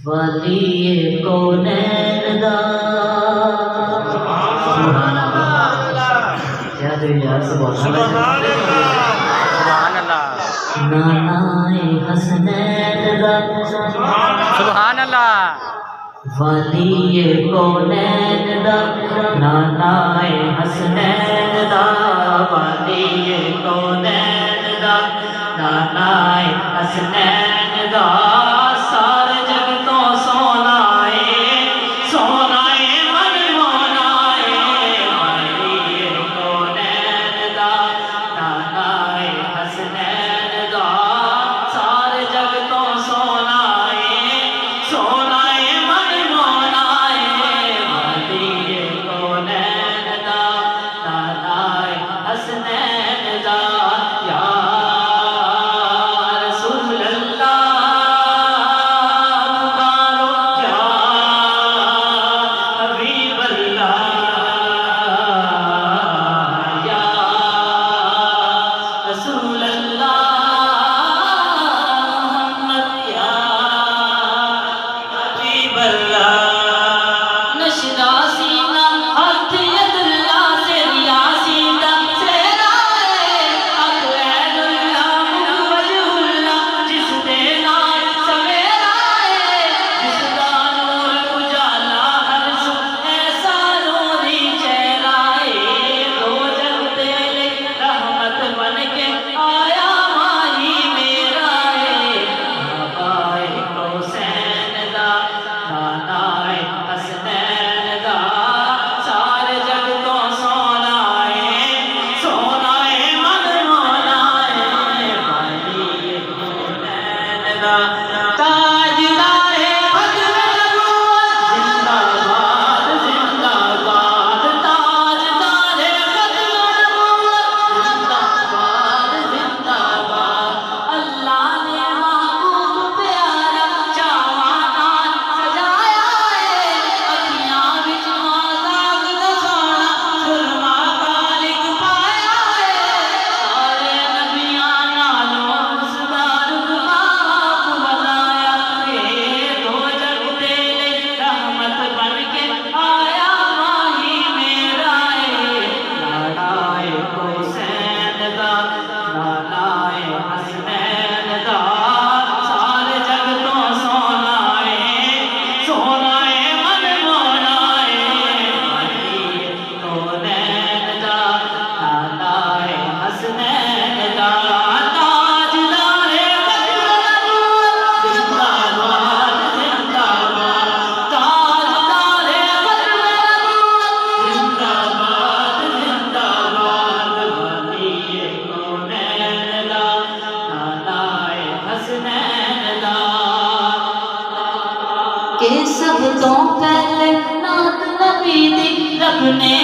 वली कौनैन दा सुभान अल्लाह क्या दे यार सुभान अल्लाह नानाए हसनैन दा सुभान अल्लाह वली कौनैन दा नानाए हसनैन दा वली कौनैन दा नानाए हसनैन दा सारे जग तो सोनाए सोनाए मन मोनाए वली कौनैन दा नानाए हसनैन दा सारे जग तो सोनाए सोनाए मन मोनाए वली कौनैन दा नानाए हसनैन दा या रसूल अल्लाह पुकारो या हबीब अल्लाह या रसूल अल्लाह मोहम्मद या हबीब अल्लाह नशदा सीना हथ यदुल्ला से रिया सीना सेराए अक़ैदुल्ला मुवज्जुल्ला जिस दे नाल सवेराए जिसदा नूर उजाला हर सु ऐसा नूरी चेहराए दो जग दे ले रहमत बन के आया माही मेरा बाबाए हुसैन दा नानाए हसनैन दा सारे जग तो सोनाए सोनाए मन मोनाए वली कौनैन दा ताजदारे बदर जिंदाबाद जिंदाबाद ताजदारे बदर जिंदाबाद जिंदाबाद अल्लाह ने महबूब प्यारा चावानान सजाया है अखियां विच मजाक दखाना सुरमा खालिक पाया है सारे नबियां नालों उसदा रुतबा आप बनाया है दो जग दे ले रहमत बन के आया माही मेरा नानाए हुसैन दा नानाए हसनैन दा सारे जग तो सोनाए सोनाए मन मोनाए वली कौनैन दा नानाए हसनैन दा ताजदारे बदर जिंदाबाद जिंदाबाद ताजदारे बदर जिंदाबाद जिंदाबाद वली कौनैन दा नानाए हसनैन दा के सब तो पहले नात नबी दी रब ने